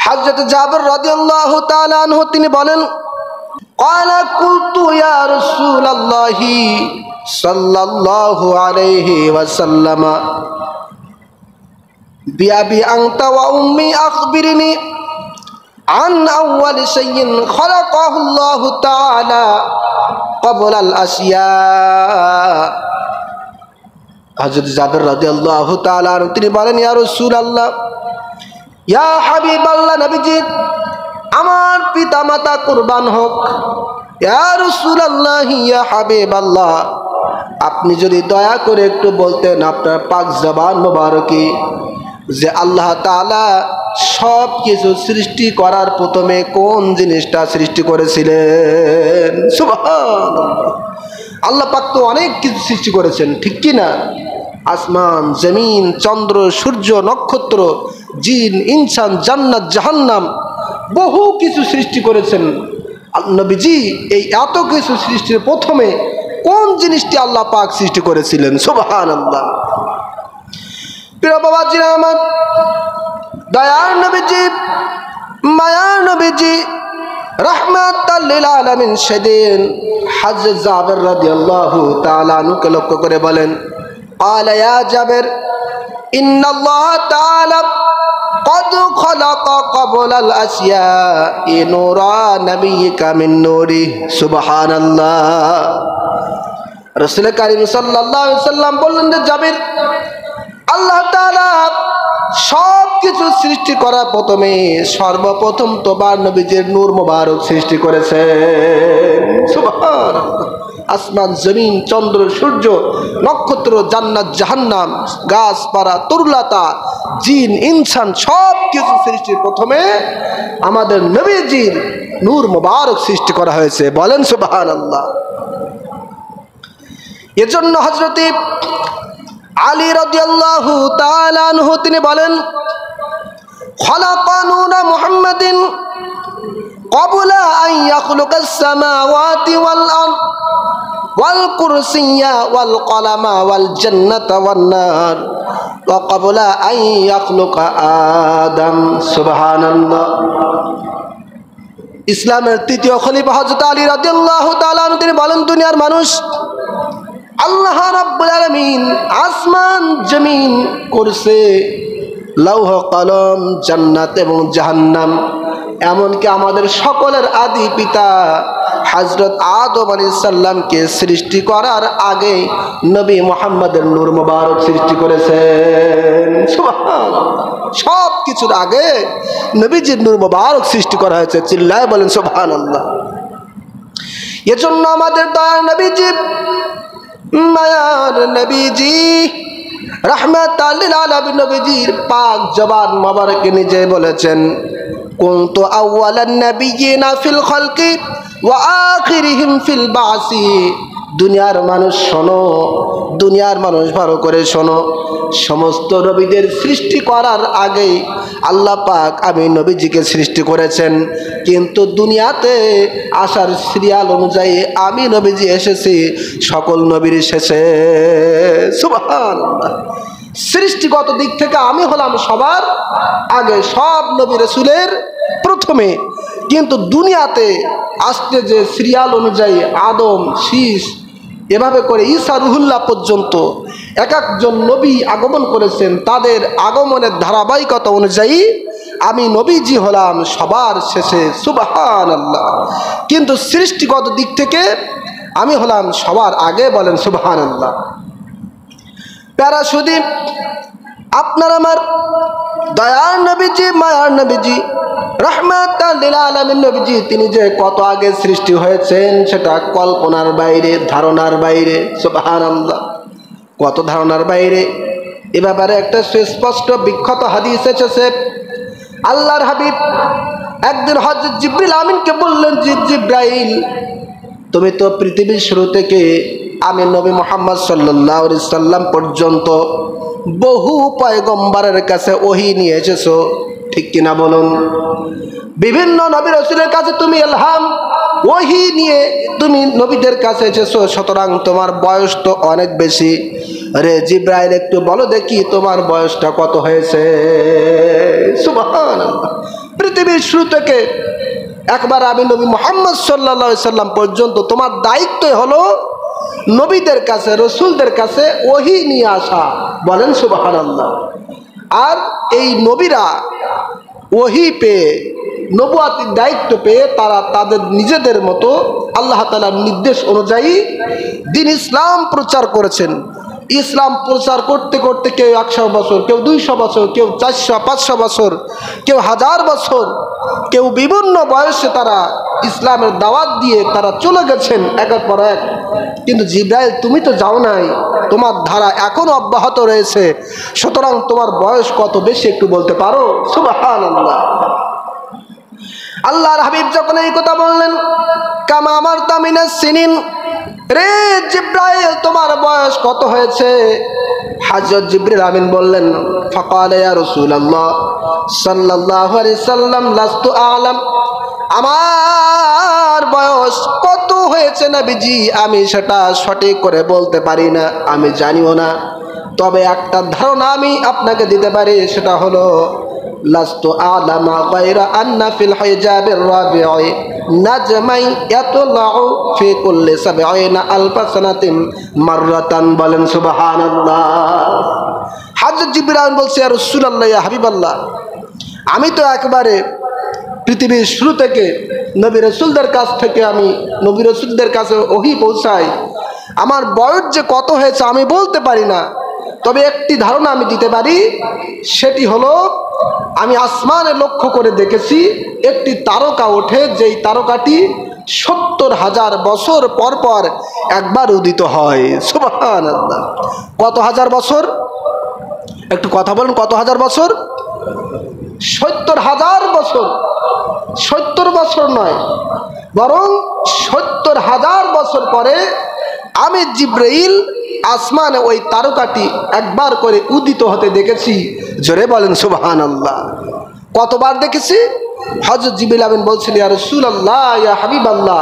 হযরত জাবের রাদিয়াল্লাহু তাআলা আনহু তিনি বলেন, ক্বালা কুলতু ইয়া রাসূলুল্লাহি সাল্লাল্লাহু আলাইহি ওয়াসাল্লাম বিআবি আনতা ওয়া উম্মি আখবিরনি আন আউয়াল শাইইন খালাকাহু আল্লাহু তাআলা ক্বাবলা আল আসিয়া। হযরত জাবের রাদিয়াল্লাহু তাআলা তিনি বলেন, ইয়া রাসূলুল্লাহ, ইয়া হাবিবাল্লাহ, নবীজি আমার পিতা মাতা কুরবান হোক। ইয়া রাসূলুল্লাহ, ইয়া হাবিবাল্লাহ, আপনি যদি দয়া করে একটু বলতেন আপনার পাক জবান মোবারকে যে আল্লাহ তাআলা সব কিছু সৃষ্টি করার প্রথমে কোন জিনিসটা সৃষ্টি করেছিলেন। সুবহানাল্লাহ। আল্লাহ পাক তো অনেক কিছু সৃষ্টি করেছেন, ঠিক কি না? আসমান, জমিন, চন্দ্র, সূর্য, নক্ষত্র, জিন, ইনসান, জান্নাত, জাহান্নাম, বহু কিছু সৃষ্টি করেছেন। নবীজি এই এত কিছু সৃষ্টির প্রথমে কোন জিনিসটি আল্লাহ পাক সৃষ্টি করেছিলেন? সুবহানাল্লাহ। প্রিয় বাবাজিরা আমার, দয়ার নবীজি, মায়ার নবীজি, রাহমাতাল লিল আলামিন সেদিন হযরত জাবের রাদিয়াল্লাহু তাআলা আনহুকে লক্ষ্য করে বলেন, ক্বালা ইয়া জাবের, ইন্নাল্লাহ তাআলা قد خلق قبل الأشياء نورا نبيك من نوره سبحان الله। রাসূল কারীম সাল্লাল্লাহু আলাইহি সাল্লাম বললেন যে জাবির, আল্লাহ তাআলা সব কিছু সৃষ্টি করার প্রথমে সর্বপ্রথম তোমার নবীজির নূর মোবারক সৃষ্টি করেছেন। সুবহানাল্লাহ। আসমান, জমিন, চন্দ্র, সূর্য, নক্ষত্র, জান্নাত, জাহান্নাম, গাছপালা, তরুলতা, জিন, ইনসান, সব কিছু সৃষ্টির প্রথমে আমাদের নবীজির নূর মোবারক সৃষ্টি করা হয়েছে। বলেন সুবহানাল্লাহ। এজন্য হযরত আলী রাদিয়াল্লাহু তাআলা আনহু তিনি বলেন, খালাকা নূরা মুহাম্মাদিন ক্বাবলা আন ইয়াখলুকাস সামাওয়াতি ওয়াল আরদ ওয়াল কুরসিয়্যা ওয়াল কলামা ওয়াল জান্নাতা ওয়ান নার ওয়া ক্বাবলা আন ইয়াখলুকা আদম। সুবহানাল্লাহ। ইসলামের তৃতীয় খলিফা হযরত আলী রাদিয়াল্লাহু তাআলা আনহু তিনি বলেন, দুনিয়ার মানুষ আল্লাহ রাব্বুল আলামিন আসমান, জমিন, কুরসি, লৌহ কলম, জান্নাত এবং জাহান্নাম, এমনকি আমাদের সকলের আদি পিতা হযরত আদম আলাইহিস সালামকে সৃষ্টি করার আগে নবী মুহাম্মদের নূর মোবারক সৃষ্টি করেছেন। সুবহানাল্লাহ। সব কিছুর আগে নবীজির নূর মোবারক সৃষ্টি করা হয়েছে। চিল্লায় বলেন সুবহানাল্লাহ। এজন্য আমাদের দয়ার নবীজি, মায়ার নবীজি, রাহমাতাল লিল আলামিন নবীজির পাক জবান মোবারকে নিজে বলেছেন, কুনতু আউওয়ালান নাবিয়িনা ফিল খালকি ওয়া আখিরিহিম ফিল বাসি। দুনিয়ার মানুষ শোনো, দুনিয়ার মানুষ ভালো করে শোনো, সমস্ত নবীদের সৃষ্টি করার আগে আল্লাহ পাক আমি নবীজিকে সৃষ্টি করেছেন, কিন্তু দুনিয়াতে আসার সিরিয়াল অনুযায়ী আমি নবীজি এসেছি সকল নবীর শেষে। সুবহানাল্লাহ। সৃষ্টিগত দিক থেকে আমি হলাম সবার আগে, সব নবী রাসূলের প্রথমে, কিন্তু দুনিয়াতে আসতে যে সিরিয়াল অনুযায়ী আদম, শীষ, এভাবে করে ঈসা রুহুল্লাহ পর্যন্ত এক একজন নবী আগমন করেছেন, তাদের আগমনের ধারাবাহিকতা অনুযায়ী আমি নবীজি হলাম সবার শেষে। সুবহানাল্লাহ। কিন্তু সৃষ্টিগত দিক থেকে আমি হলাম সবার আগে। বলেন সুবহানাল্লাহ। প্যারা শুধু আপনার আমার দয়ার নবীজি, মায়ার নবীজি, রাহমাতাল লিল আলামিন নবীজি, তিনি যে কত আগে সৃষ্টি হয়েছেন সেটা কল্পনার বাইরে, ধারণার বাইরে। সুবহানাল্লাহ। কত ধারণার বাইরে। এ ব্যাপারে একটা সুস্পষ্ট বিখ্যাত হাদিস এসেছে। আল্লাহর হাবিব একদিন হযরত জিবরিল আমিনকে বললেন, জিবরাইল, তুমি তো পৃথিবীর শুরু থেকে আমি নবী মুহাম্মদ সাল্লাল্লাহু আলাইহি সাল্লাম পর্যন্ত বহু পয়গম্বরের কাছে ওহী নিয়ে এসেছো, ঠিক কিনা বলুন? বিভিন্ন নবী রাসূলের কাছে তুমি ইলহাম, ওহী নিয়ে তুমি নবীদের কাছে এসেছো, সুতরাং তোমার বয়স তো অনেক বেশি। রে জিবরাইল, একটু বলো দেখি তোমার বয়সটা কত হয়েছে? সুবহানাল্লাহ। পৃথিবীর শুরু থেকে একবার আমি নবী মুহাম্মদ সাল্লাল্লাহু আলাইহি সাল্লাম পর্যন্ত তোমার দায়িত্বই হলো নবীদের কাছে, রসুলদের কাছে ওহী নিয়ে আসা। বলেন সুবহানাল্লাহ। আর এই নবীরা ওহী পেয়ে, নবুয়াতির দায়িত্ব পেয়ে তারা তাদের নিজেদের মতো আল্লাহ তাআলার নির্দেশ অনুযায়ী দ্বীন ইসলাম প্রচার করেছেন। ইসলাম প্রচার করতে করতে কেউ 100 বছর, কেউ 200 বছর, কেউ 400-500 বছর, কেউ 1000 বছর, কেউ বিভিন্ন বয়সে তারা ইসলামের দাওয়াত দিয়ে তারা চলে গেছেন একের পর এক। কিন্তু জিবরাইল, তুমি তো যাও নাই, তোমার ধারা এখনো অব্যাহত রয়েছে, সুতরাং তোমার বয়স কত বেশি একটু বলতে পারো? সুবহানাল্লাহ। আল্লাহর হাবিব যখন এই কথা বললেন, কামা আমারতা মিনাস সিনিন, রে জিবরাইল তোমার বয়স কত হয়েছে? হযরত জিবরিল আমিন বললেন, ফাকালা ইয়া রাসূলুল্লাহ সাল্লাল্লাহু আলাইহি সাল্লাম লাস্তু আ'লাম, আমার বয়স কত হয়েছে নবীজি আমি সেটা সঠিক করে বলতে পারি না, আমি জানিও না। তবে একটা ধারণা আমি আপনাকে দিতে পারি, সেটা হলো লাস্তু আ'লামা গায়রা আন্না ফিল হিজাবির রাবি'i নাজমাই ইয়াতলাউ ফি কুল্লি ৭০ আলফা সানাতিন মাররাতান। বলেন সুবহানাল্লাহ। হযরত জিবরাইল বলছে, ইয়া রাসূলুল্লাহ, ইয়া হাবিবাল্লাহ, আমি তো একবারে পৃথিবীর শুরু থেকে নবী রাসূলদের কাছ থেকে আমি নবী রাসূলদের কাছে ওহী পৌঁছাই, আমার বয়স যে কত হয়েছে আমি বলতে পারি না। তবে একটি ধারণা আমি দিতে পারি, সেটি হলো আমি আসমানে লক্ষ্য করে দেখেছি একটি তারকা ওঠে, যেই তারকাটি ৭০,০০০ বছর পর পর একবার উদিত হয়। সুবহানাল্লাহ। কত হাজার বছর? একটু কথা বলেন, কত হাজার বছর? ৭০,০০০ বছর। ৭০ বছর নয়, বরং ৭০,০০০ বছর পরে আমি জিবরাইল আসমানে ওই তারকাটি একবার করে উদিত হতে দেখেছি। জোরে বলেন সুবহানাল্লাহ। কতবার দেখেছি? হযরত জিবরিল আমিন বলছিলেন, ইয়া রাসূলুল্লাহ, ইয়া হাবিবাল্লাহ,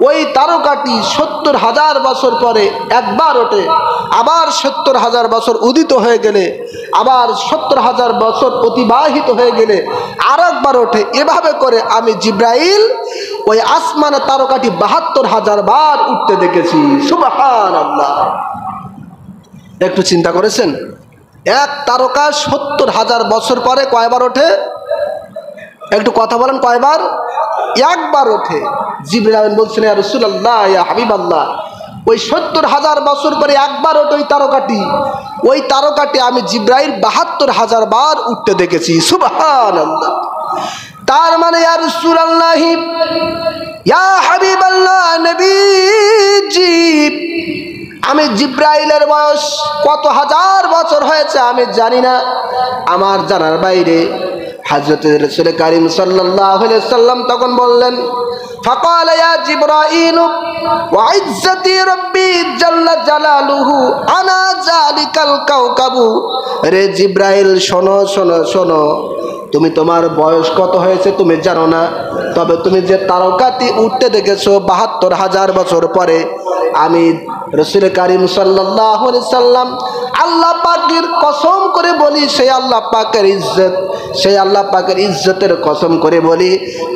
ওই তারকাটি ৭০,০০০ বছর পরে একবার ওঠে, আবার ৭০,০০০ বছর উদিত হয়ে গেলে, আবার ৭০,০০০ বছর অতিবাহিত হয়ে গেলে আর একবার ওঠে। এভাবে করে আমি জিবরাইল ওই আসমানে তারকাটি ৭২,০০০ বার উঠতে দেখেছি। সুবহানাল্লাহ। একটু চিন্তা করেছেন, এক তারকা ৭০,০০০ বছর পরে কয়বার ওঠে? একটু কথা বলেন, কয়বার? একবার ওঠে। জিবরাইল আমিন বলছেন, ইয়া রাসূলুল্লাহ, ইয়া হাবিবাল্লাহ, ওই ৭০,০০০ বছর পরে একবার ওঠে ওই তারকাটি আমি জিবরাইল ৭২,০০০ বার উঠতে দেখেছি। সুবহানাল্লাহ। তার মানে ইয়া রাসূলুল্লাহ, ইয়া হাবিবাল্লাহ, নবীজি, আমি জিবরাইলের বয়স কত হাজার বছর হয়েছে আমি জানি না, আমার জানার বাইরে। হযরত রাসূল কারীম সাল্লাল্লাহু আলাইহি সাল্লাম তখন বললেন, ফাকালা ইয়া জিবরাইল ওয়া ইজ্জতি রাব্বি জাল্লা জালালুহু আনা যালিকাল কাওকাবু, রে জিবরাইল, শোনো শোনো শোনো, তুমি তোমার বয়স কত হয়েছে তুমি জানো না, তবে তুমি যে তারকাটি উঠতে দেখেছো ৭২,০০০ বছর পরে, আমি রাসূল কারীম সাল্লাল্লাহু আলাইহি সাল্লাম আল্লাহ পাকের কসম করে বলি, সেই আল্লাহ পাকের ইজ্জতের কসম করে বলি,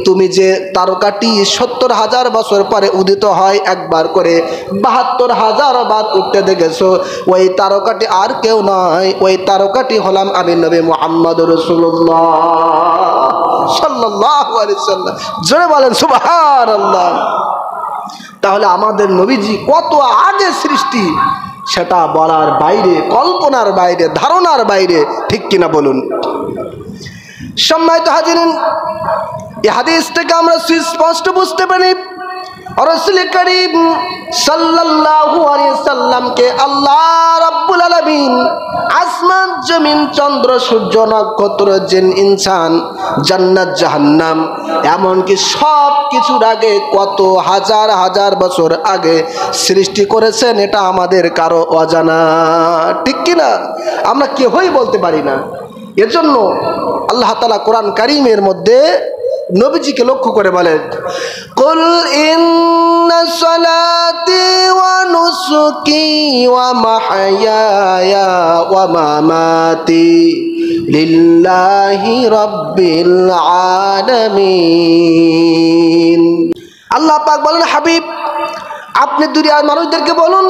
তুমি যে তারকাটি ৭০,০০০ বছর পরে উদিত হয় একবার করে ৭২,০০০ বার উঠতে দেখেছো, ওই তারকাটি আর কেউ নয়, ওই তারকাটি হলাম আমি নবী মুহাম্মদ রাসূলুল্লাহ সাল্লাল্লাহু আলাইহি সাল্লাম। জোরে বলেন সুবহানাল্লাহ। তাহলে আমাদের নবীজি কত আগে সৃষ্টি, সেটা বলার বাইরে, কল্পনার বাইরে, ধারণার বাইরে, ঠিক কিনা বলুন? সম্মানিত হাজিরিন, এই হাদিস থেকে আমরা সুস্পষ্ট বুঝতে পারি রাসূল করিম সাল্লাল্লাহু আলাইহি সাল্লামকে আল্লাহ রাব্বুল আলামিন আসমান, জমিন, চন্দ্র, সূর্য, নক্ষত্র, জিন, ইনসান, জান্নাত, জাহান্নাম, এমনকি সব কিছুর আগে কত হাজার হাজার বছর আগে সৃষ্টি করেছেন, এটা আমাদের কারো অজানা, ঠিক কিনা? আমরা কেউই বলতে পারি না। এজন্য আল্লাহ তাআলা কোরআন কারীমের মধ্যে নবীজিকে লক্ষ্য করে বলেন, কুল ইন্না সালাতি ওয়া নুসুকি ওয়া মাহইয়ায়া ওয়া মামাতি লিল্লাহি রাব্বিল আলামিন। আল্লাহ পাক বলেন, হাবিব আপনি দুনিয়ার মানুষদেরকে বলুন,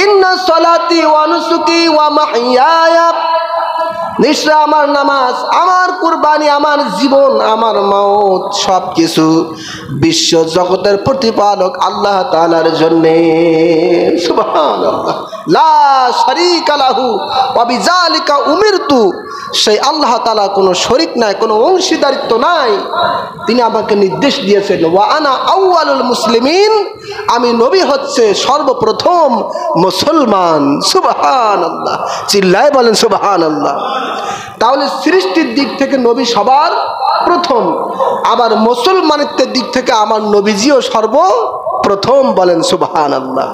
ইন্না সালাতি ওয়া নুসুকি ওয়া মাহইয়ায়া, নিশ্চয় আমার নামাজ, আমার কুরবানি, আমার জীবন, আমার মওত সব কিছু বিশ্ব জগতের প্রতিপালক আল্লাহ তাআলার জন্য। সুবহানাল্লাহ, লা শারীকা লাহু ওয়া বিযালিকা উমিরতু। সেই আল্লাহ তাআলা কোনো শরীক নাই, কোনো অংশীদারিত্ব নাই। তিনি আমাকে নির্দেশ দিয়েছেন, ওয়া আনা আউয়ালুল মুসলিমিন, আমি নবী হচ্ছে সর্বপ্রথম মুসলমান। সুবহানাল্লাহ, চিল্লায় বলেন সুবহানাল্লাহ। তাহলে সৃষ্টির দিক থেকে নবী সবার প্রথম, আবার মুসলমানিত্বের দিক থেকে আমার নবীজিও সর্বপ্রথম। বলেন সুবহানাল্লাহ।